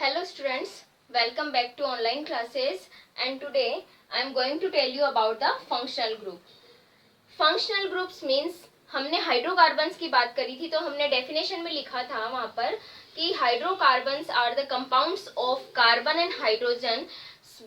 Hello students, welcome back to online classes and today I am going to tell you about the functional group. Functional groups means हमने hydrocarbons की बात करी थी तो हमने definition में लिखा था वहाँ पर कि hydrocarbons are the compounds of carbon and hydrogen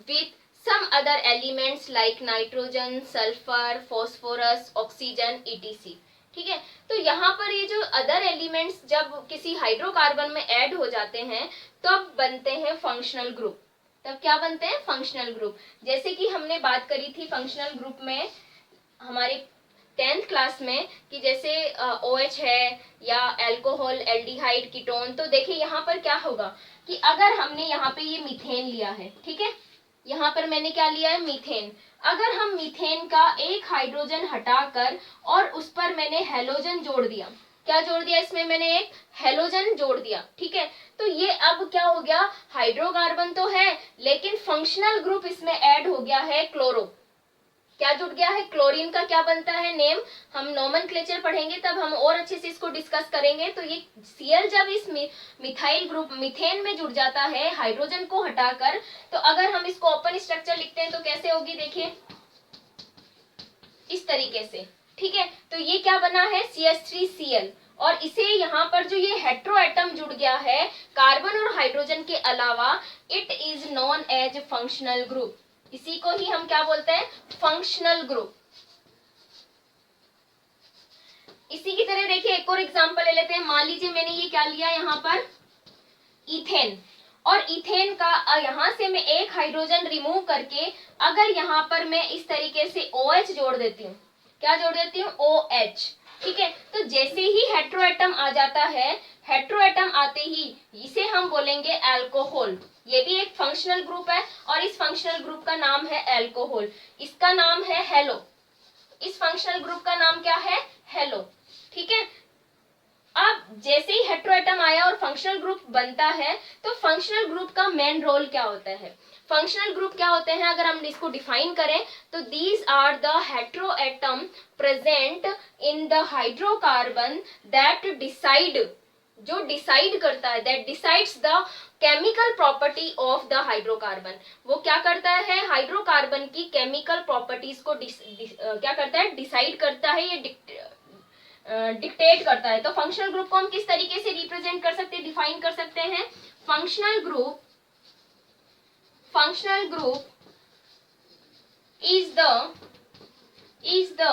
with some other elements like nitrogen, sulphur, phosphorus, oxygen etc. ठीक है, तो यहाँ पर ये जो अदर एलिमेंट्स जब किसी हाइड्रोकार्बन में ऐड हो जाते हैं तब बनते हैं फंक्शनल ग्रुप। तब क्या बनते हैं? Functional group. जैसे कि हमने बात करी थी फंक्शनल ग्रुप में हमारी 10th क्लास में कि जैसे OH है या अल्कोहल, एल्डिहाइड, कीटोन। तो देखिए यहाँ पर क्या होगा कि अगर हमने यहाँ पे ये मीथेन लिया है, ठीक है, यहाँ पर मैंने क्या लिया है? मीथेन। अगर हम मीथेन का एक हाइड्रोजन हटाकर और उस पर मैंने हेलोजन जोड़ दिया, क्या जोड़ दिया? इसमें मैंने एक हेलोजन जोड़ दिया, ठीक है, तो ये अब क्या हो गया? हाइड्रोकार्बन तो है लेकिन फंक्शनल ग्रुप इसमें ऐड हो गया है क्लोरो। क्या जुड़ गया है? क्लोरीन का क्या बनता है नेम? हम नोमेनक्लेचर पढ़ेंगे तब हम और अच्छे से इसको डिस्कस करेंगे। तो ये Cl जब इस मिथाइल ग्रुप मीथेन में जुड़ जाता है हाइड्रोजन को हटाकर, तो अगर हम इसको ओपन स्ट्रक्चर लिखते हैं तो कैसे होगी? देखिए इस तरीके से, ठीक है। तो ये क्या बना है? CH3Cl। और इसे यहाँ पर जो ये हेट्रो एटम जुड़ गया है कार्बन और हाइड्रोजन के अलावा, it is known as functional group. इसी को ही हम क्या बोलते हैं? Functional group. इसी की तरह देखिए एक और एग्जांपल ले लेते हैं। मान लीजिए मैंने ये क्या लिया यहाँ पर? इथेन। और इथेन का यहाँ से मैं एक हाइड्रोजन रिमूव करके अगर यहाँ पर मैं इस तरीके से OH जोड़ देती हूँ, क्या जोड़ देती हूँ? OH, ठीक है। तो जैसे ही हेट्रो एटम आ जाता है, हेट्रो एटम आते ही इसे हम बोलेंगे अल्कोहल। ये भी एक फंक्शनल ग्रुप है और इस फंक्शनल ग्रुप का नाम है अल्कोहल। इसका नाम है हेलो। इस फंक्शनल ग्रुप का नाम क्या है? हेलो, ठीक है। अब जैसे ही हेट्रो एटम आया और फंक्शनल ग्रुप बनता है तो फंक्शनल ग्रुप का मेन रोल क्या होता है? फंक्शनल ग्रुप क्या होते हैं अगर हम इसको डिफाइन करें तो these are the heteroatom present in the hydrocarbon that decide, जो डिसाइड करता है, that decides the chemical property of the hydrocarbon. वो क्या करता है? हाइड्रोकार्बन की केमिकल प्रॉपर्टीज को क्या करता है? डिसाइड करता है, ये डिक्टेट करता है। तो फंक्शनल ग्रुप को हम किस तरीके से रिप्रेजेंट कर सकते हैं, डिफाइन कर सकते हैं? Functional group is the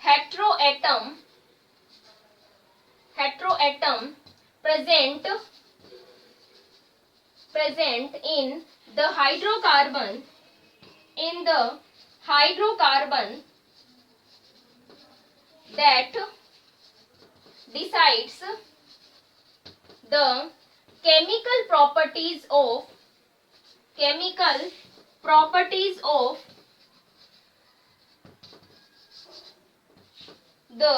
hetero atom present in the hydrocarbon that decides the chemical properties of the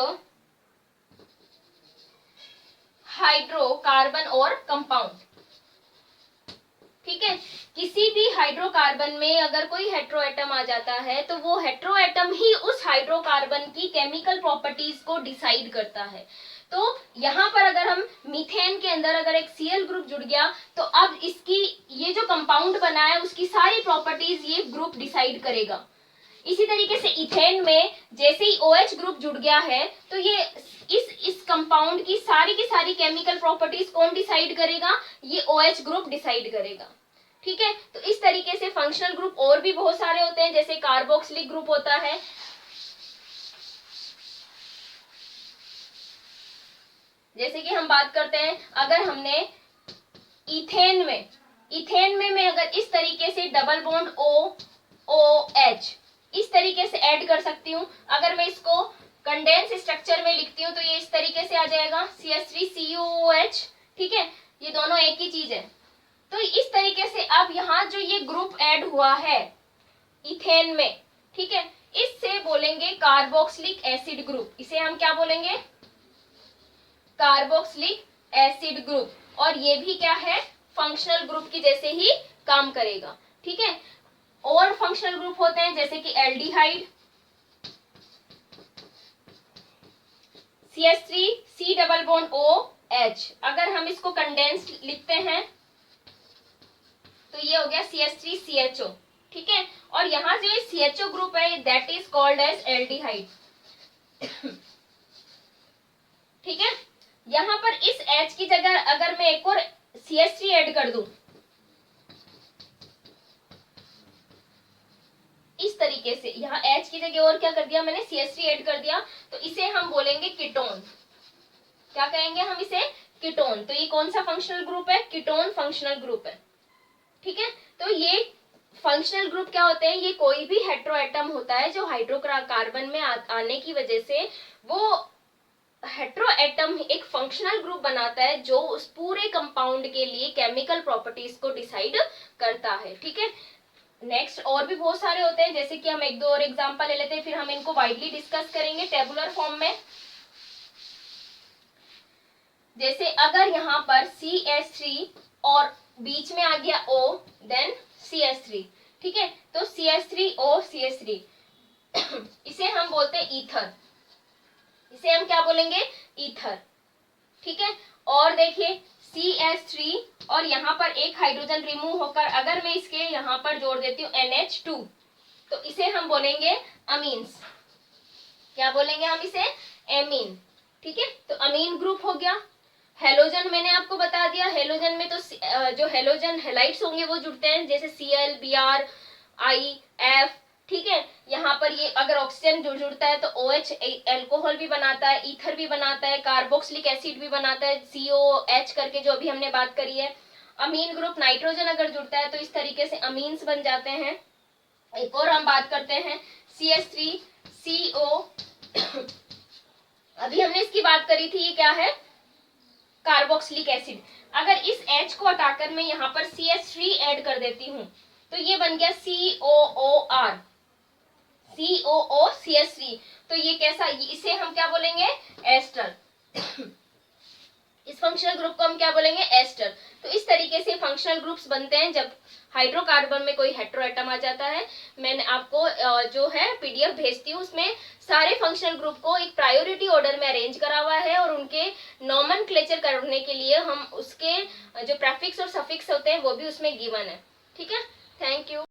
hydrocarbon और कंपाउंड, ठीक है। किसी भी हाइड्रोकार्बन में अगर कोई हेट्रो एटम आ जाता है तो वो हेट्रो एटम ही उस हाइड्रोकार्बन की केमिकल प्रॉपर्टीज को डिसाइड करता है। तो यहाँ पर अगर हम मीथेन के अंदर अगर एक Cl ग्रुप जुड़ गया तो अब इसकी ये जो कंपाउंड बना है उसकी सारी प्रॉपर्टीज ये ग्रुप डिसाइड करेगा। इसी तरीके से इथेन में जैसे ही OH ग्रुप जुड़ गया है तो ये इस कंपाउंड की सारी केमिकल प्रॉपर्टीज कौन डिसाइड करेगा? ये OH ग्रुप डिसाइड करेगा, ठीक है। तो इस तरीके से फंक्शनल ग्रुप और भी बहुत सारे होते हैं, जैसे कार्बोक्सिलिक ग्रुप होता है, जैसे कि हम बात करते हैं अगर हमने इथेन में मैं अगर इस तरीके से डबल बॉन्ड OH इस तरीके से ऐड कर सकती हूँ। अगर मैं इसको कंडेंस स्ट्रक्चर में लिखती हूँ तो ये इस तरीके से आ जाएगा CH3CuOH, ठीक है, ये दोनों एक ही चीज है। तो इस तरीके से अब यहाँ जो ये ग्रुप ऐड हुआ है इथेन में, ठीक है, इससे बोलेंगे कार्बोक्सिलिक एसिड ग्रुप। इसे हम क्या बोलेंगे? Carboxylic acid group. और ये भी क्या है? फंक्शनल ग्रुप की जैसे ही काम करेगा, ठीक है। और फंक्शनल ग्रुप होते हैं जैसे कि aldehyde, CH3C double bond OH। अगर हम इसको कंडेंस्ड लिखते हैं तो ये हो गया CH3CHO, ठीक है। और यहाँ जो ये CHO ग्रुप है that is called as aldehyde, ठीक है। यहाँ पर इस H की जगह अगर मैं एक और CH3 ऐड कर दूं इस तरीके से, यहाँ H की जगह और क्या कर दिया मैंने, CH3 ऐड कर दिया, तो इसे हम बोलेंगे कीटोन। क्या कहेंगे हम इसे, कीटोन। तो ये कौन सा फंक्शनल ग्रुप है, कीटोन फंक्शनल ग्रुप है, ठीक है। तो ये फंक्शनल ग्रुप क्या होते हैं, ये कोई भी हेट्रो एटम होता है जो हाइड्रोकार्बन में आने की वजह से वो हेट्रो एटम एक फंक्शनल ग्रुप बनाता है जो उस पूरे कंपाउंड के लिए केमिकल प्रॉपर्टीज को डिसाइड करता है, ठीक है। नेक्स्ट और भी बहुत सारे होते हैं, जैसे कि हम एक दो और एग्जांपल ले लेते हैं, फिर हम इनको वाइडली डिस्कस करेंगे टेबुलर फॉर्म में। जैसे अगर यहाँ पर CH3 और बीच में आ गया O देन CH3, ठीक है, तो CH3O CH3 इसे हम बोलते हैं ईथर, इसे हम क्या बोलेंगे, ईथर, ठीक है। और देखिए CH3 और यहाँ पर एक हाइड्रोजन रिमूव होकर अगर मैं इसके यहाँ पर जोड़ देती हूँ NH2, तो इसे हम बोलेंगे अमीन्स। क्या बोलेंगे हम इसे, एमीन, ठीक है। तो अमीन ग्रुप हो गया। हेलोजन मैंने आपको बता दिया, हेलोजन में तो जो हेलोजन हेलाइट्स होंगे वो जुड़ते हैं, जैसे Cl Br I F, ठीक है। यहाँ पर ये अगर ऑक्सीजन जुड़ता है तो OH एल्कोहल भी बनाता है, ईथर भी बनाता है, कार्बोक्सिलिक एसिड भी बनाता है, COH करके जो अभी हमने बात करी है। अमीन ग्रुप नाइट्रोजन अगर जुड़ता है तो इस तरीके से अमीन्स बन जाते हैं। एक और हम बात करते हैं CH3CO अभी हमने इसकी बात करी थी, ये क्या है, कार्बोक्सिलिक एसिड। अगर इस H को हटाकर मैं यहाँ पर CH3 ऐड कर देती हूँ तो ये बन गया COOR, COOCH3। तो ये कैसा, इसे हम क्या बोलेंगे, एस्टर। इस फंक्शनल ग्रुप को हम क्या बोलेंगे, एस्टर। तो इस तरीके से फंक्शनल ग्रुप्स बनते हैं जब हाइड्रोकार्बन में कोई हेट्रो एटम आ जाता है। मैंने आपको जो है PDF भेजती हूँ, उसमें सारे फंक्शनल ग्रुप को एक प्रायोरिटी ऑर्डर में अरेंज करा हुआ है और उनके नॉमेनक्लेचर करने के लिए हम उसके जो प्रेफिक्स और सफिक्स होते हैं वो भी उसमें गिवन है, ठीक है। Thank you.